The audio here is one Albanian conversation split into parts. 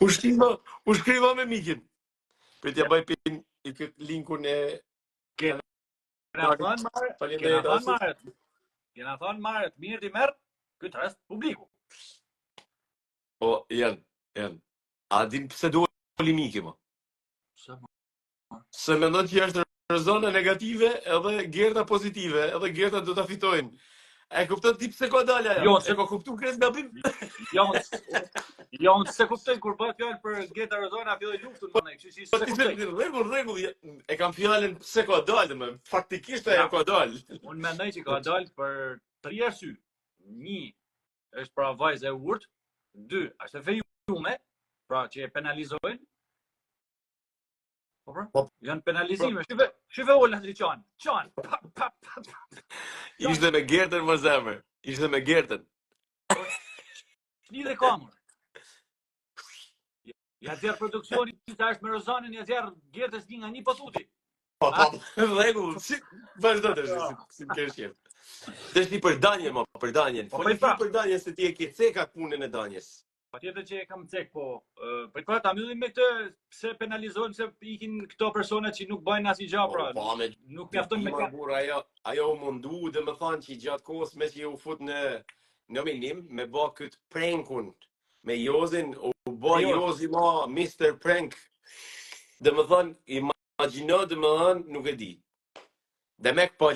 U shkriva me mikin. Për t'ja bëj pin i këtë linkun e... Kena thonë marët, mirë t'i merë, këtë rast publiku. Po, janë. A din pëse doli miki, mo? Se mendon që është rëzona negative edhe gerta pozitive, edhe gerta do t'a fitojnë. E kupton ti pse ka dalë ajo? Jo, se ka kuptuar kres gabim. Jo, se kuptoj kur bëhet fjalë për Geta Rozona filloi luftën më ne, kështu që se kuptoj. Rregull, e kam fjalën pse ka dalë më. Faktikisht ajo ka dalë. Unë mendoj që ka dalë për 3 arsye. 1 është pra vajzë e urtë, 2 është e fejume, pra që e penalizojnë. Po, janë penalizime. Shive Ola Çan. Ishte me Gertën më zemër. Ishte me Gertën. Lidhe kamër. Ja djerë produksioni që është me Rozanin, ja djerë Gertës një nga një patuti. Po, rregull, si vazhdo të si më kesh qef. Deshti për Danjen, mo, për Danjen. Foli për Danjen se ti e ke cekat punën e Danjes. Patjetër që e kam cek, po. Për këtë ta mbyllim me këtë, pse penalizojnë, se ikin këto persona që nuk bëjnë asnjë gjë, pra. Nuk mjafton me këtë. Ajo mundu, domethënë që gjatë kohës me që u fut në nominim, me bë këtë prankun me Jozin, u bë Jozi ma Mr. Prank. Domethënë, imagjino, domethënë, nuk e di. Demek po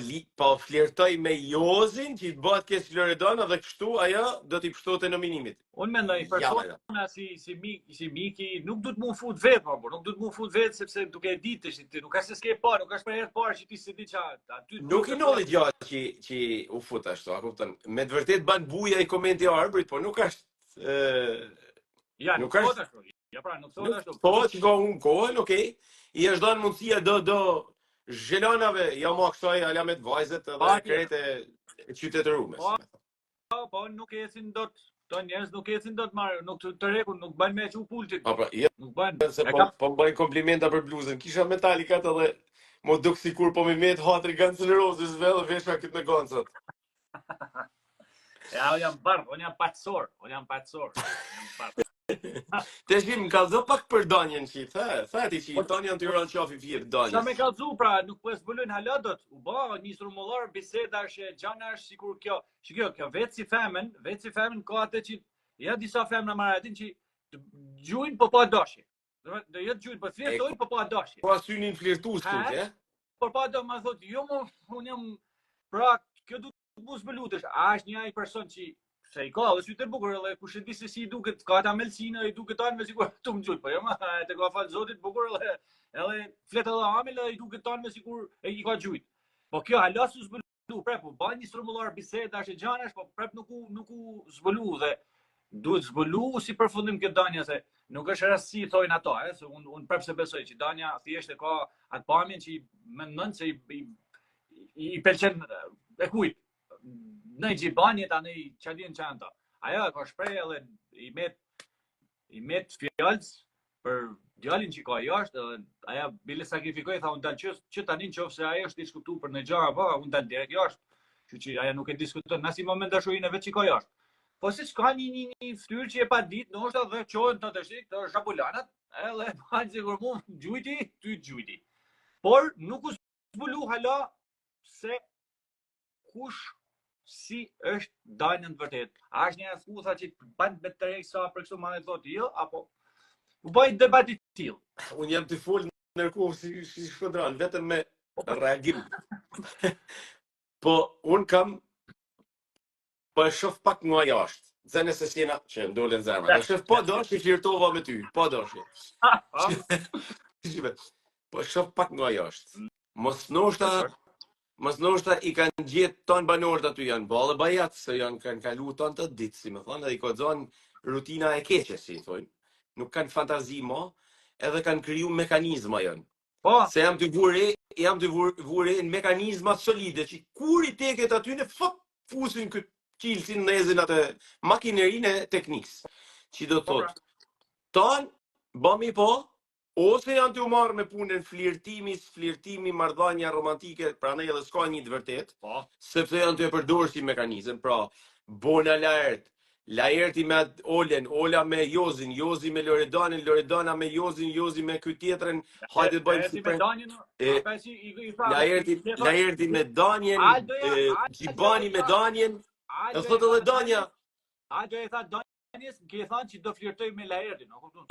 flirtoj me Jozin që i të bëhet keq Loredana dhe kështu ajo do t'i pështote nominimit. Unë mendoj persona si Miki nuk du të mu fut vetë, por nuk du të mu fut vetë sepse duke e ditë që nuk është se s'ke parë, nuk është për herë parë që ti se di aty. Nuk i nolli gjatë që u fut ashtu, a kupton. Me të vërtet ban buja i komenti arbrit, por nuk është nuk është ashtu. Ja pra, nuk thotë ashtu. Po, që ka unë kohën, okay. I është dhënë mundësia do zhelonave, ja ma kësaj alamet vajzet edhe krejt e qytetërumes. Po, nuk ecin dot, këto njerëz nuk ecin dot marrë, nuk të rekun, nuk bën me çu pultit. Nuk bën. Se po bëjnë komplimenta për bluzën. Kisha metalikat edhe mo duk sikur po më met hatri Guns N' Roses dhe vesha këtë me goncat. Ja, unë jam patsor. Te shim, më kallëzo pak për Danjen që tha ti që Danjen të juran qafi fjetë Danjes. Qa me kallëzu, pra, nuk po e zbulojnë haladot, u ba një strumullar, bisedash, gjanash, sikur kjo vetë si femen ka atë që, ja disa femna maratin që gjujnë po pa dashje. Do jetë gjujnë, po flirtojnë po pa dashje. Po asynin flirtus këtë, e? Por pa do më thotë, jo më, unë jam, pra, kjo du të mu zbelutesh, a është një ai person që se i ka dhe sytë e bukur, edhe kush e di se si i duket, ka ta melsinë, i duket tanë me sikur të më gjujt, po jo ma, te ka falë zotit bukur, edhe flet edhe amil, edhe i duket tanë me sikur e i ka gjujt. Po kjo halas u zbëlu, prep, po baj një strumullar bisedash e gjanash, po prep nuk u zbëlu dhe duhet zbëlu si përfundim këtë Danja, se nuk është rasti thojnë ato, se unë prep se besoj që Danja thjesht e ka atë pamjen që i mendon se i pëlqen e kujt. Në gjibanje ta në qadin qanta. Ajo ka shprej edhe i met fjallës për djallin që ka jashtë, edhe aja bile sakrifikoj, tha unë dalë që tani në qofë se aja është diskutu për në gjara, po, unë dalë direkt jashtë, që aja nuk e diskuton, nësi moment dashurin e vetë që ka jashtë. Po si s'ka një ftyrë që e pa ditë, në është dhe qojnë të të shikë, të shabulanat, edhe banë që kur mu gjujti, ty gjujti. Por nuk u zbulu hala se kush si është Danjen vërtet. A është një askusa që bën me të rej sa për kështu ma e thotë jo, apo u bëjt debati t'il. Unë jam të full nërkohë si shkodran, vetëm me reagim. Po, unë kam po e shof pak nga jashtë. Zene se s'jena që ndollen zemra. E shof po dosh i flirtova me ty, po dosh. Po e shof pak nga jashtë. Mos ndoshta i kanë gjetë tonë banorët aty janë ballë bajat, se kanë kalu tonë të ditë, si më thonë, edhe i ka zonë rutina e keqe, si thonë. Nuk kanë fantazi mo, edhe kanë kriju mekanizma janë. Se jam të vure në mekanizma solide, që kur i teket aty në fusin këtë qilësin në ezin atë makinerinë e teknikës. Që do thotë, tonë, bëmi po, ose janë të umarë me punën flirtimi, marrëdhënia romantike, pra ne edhe s'ka një të vërtet, sepse janë të e përdorë si mekanizëm, pra, bona lartë, Laerti me Olen, Ola me Jozin, Jozi me Loredanin, Loredana me Jozin, Jozi me ky tjetrën. Hajde të bëjmë si Laerti me Danjen, Gjibani me Danjen. E thot edhe Danja. Aldo e tha Danjes, ke thënë që do flirtoj me Laertin, a kupton?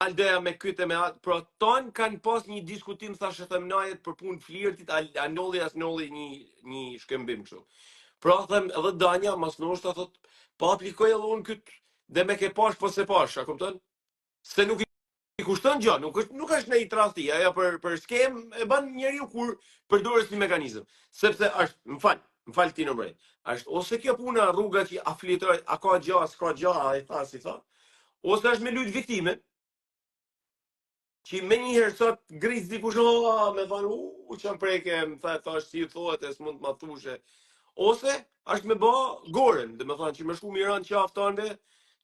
Aldoja me kyte me atë, pra ton kanë pas një diskutim thashë themnajet për punë flirtit, a nolli as nolli një shkëmbim kështu. Pra them edhe Danja, mas nështë thot, pa aplikoj edhe unë këtë dhe me ke pash po se pash, a kupton? Se nuk i kushton gjë, nuk është në i tradhti, ajo për skem e bën njeriu kur përdores një mekanizëm. Sepse është, më fal ti në mrej, është ose kjo puna rruga që a flirtoj, a ka gjë, s'ka gjë, a i tha si tha, ose është me lujt viktime, që me njëherë sot gris dikush me thonë, që më preke, më thash si thohet e s'mund të ma thushe. Ose është me ba goren, dhe me thonë që me shku miran qaftanve,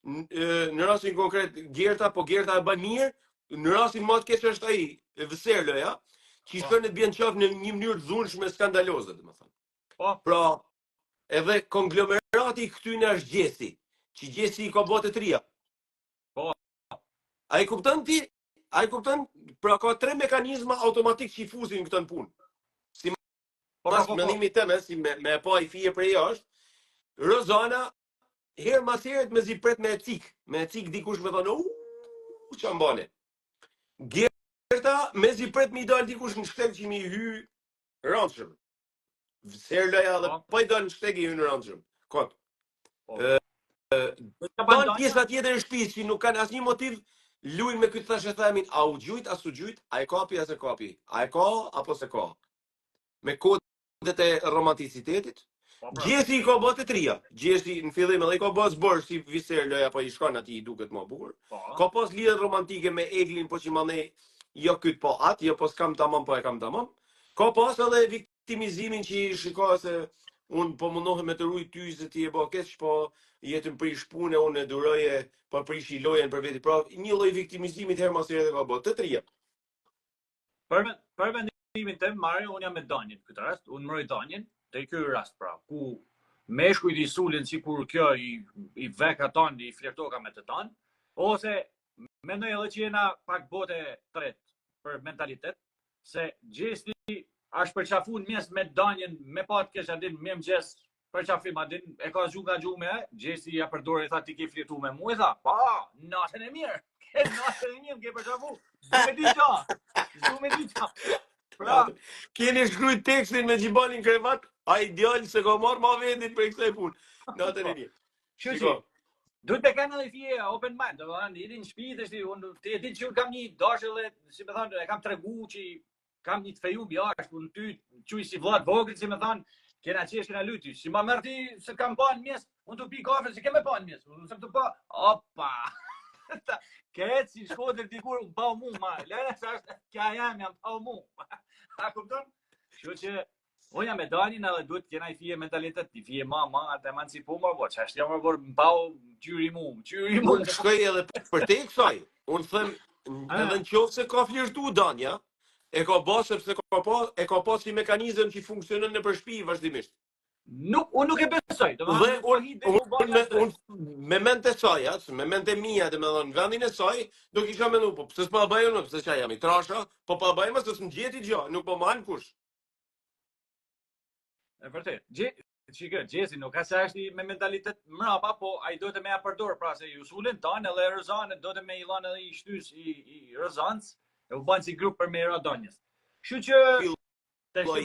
në rastin konkret Gerta, po Gerta e ban mirë, në rastin më të keq është ai, Vëserloja, që i shkon të bjen qaf në një mënyrë të dhunshme skandaloze, dhe me thonë. Pra, edhe konglomerati këtyne është Gjesi, që Gjesi i ka bote 3. A i kupton ti? A i kupton, pra ka 3 mekanizma automatik që i fuzin këtë në punë. Si mas mendimi teme, si me pa i fije prej është, Rozana, herë mas herët me zipret me ecik dikush me thonë, që ambane. Gerta, me zipret me i dalë dikush në shtek që mi hy rëndshëm. Vëserloja dhe pa i dalë në shtek i hy në rëndshëm. Kot. Tanë pjesa tjetër e shtëpisë që nuk kanë asnjë motiv, luajnë me këtë thashë themin, a u gjujt, a su gjujt, a e kapi, a se kapi, a e ka, apo se ka. Me kodet e romanticitetit. Gjesi i ka bote 3. Gjesi në fillim edhe i ka bas bërë si Vëserloja, po i shkon ati i duket më bukur. Ka pas lidhje romantike me Eglin, po që mane, jo këtë po atë, jo po s'kam tamam, po e kam tamam. Ka pas edhe viktimizimin që i shiko se unë po mundohem me të rujt ty se ti e bo keq, po jetën prish pune, unë e duroje, po prish i lojen për veti. Pra, një lloj viktimizimit herë mas herë dhe ka bote 3. Për vendimin tim, Mario, unë jam me Danjen këtë rast, unë mëroj Danjen, te ky rast pra, ku meshkujt i sulin sikur kjo i veka ton, i flirtoka me të ton, ose mendoj edhe që jena pak bote 3 për mentalitet, se Gjesti është përqafu në mes me Danjen, me pat kesh adin, me mëgjes, përqafim adin, e ka zhu nga gjume, Gjesti ja përdore, tha ti ke flirtu me mu, e tha, pa, natën e mirë, natën e mirë, ke përqafu, zdu me di qa. Pra, keni shkrujt tekstin me Gjibanin krevat, a ideal se ka marrë ma vendit për kësaj punë. Natën e mirë. Shqy, duhet të kanë edhe fije open mind, do të thonë, jeni në shtëpi, ti e di që kam një dashje dhe, si më thonë, e kam tregu që kam një të feju jashtë, unë ty quj si vllat vogël, si më thonë, kena qesh, kena luti. Si ma merr ti se kam pa në mes, unë të pi kafe, se kemë pa në mes. Unë se të pa, opa. Këtë si shkodër dikur u pa mu, ma. Lene sa është, kja jam pa mu. A kupton? Kështu që unë jam me Danin edhe duhet kena i fije mentalitet, i fije ma, atë emancipu më bo, që është jam më bërë më pau gjyri mu. Unë shkoj edhe për te i kësaj. Unë them, edhe në qofë se ka flirtu Danja, e ka ba sepse e ka pas si mekanizëm që funksionon në për shtëpi vazhdimisht. Unë nuk e besoj. Unë me mente saj, me mente mija, dhe me dhe në vendin e saj, do kisha menu, po pëse s'pa bëjë unë, pëse qa jam i trasha, po pa bëjë më se s'më gjeti gjë, nuk po manë kush. E vërtet, Gjesi nuk ka se është me mentalitet mrapa, po a i do të me a përdor, pra se ju sulin tanë, edhe Rëzanë, do të me i lanë edhe i shtys i Rëzanës, e u banë si grup për me i Radonjës. Kështu që, të shtë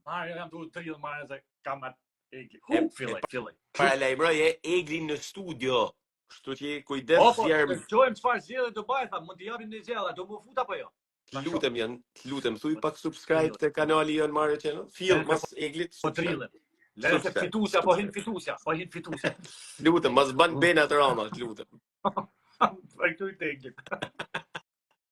Mario kam të trillë Mario se kam atë Egli. Fillej. Para lajmëroj e Egli në studio, kështu që kujdes zjerëm. Po, të qojmë qëfar zjedhe të bëjë, tha, mund të japim një zjedhe, do më fut apo jo? Lutem, thuj pak subscribe të kanali jonë Mario Channel, fill mas Eglit. Po trillë. Lere se fitusja, po hin fitusja. Lutem, mas ban bena të rama, lutem. Për këtu i të Eglit.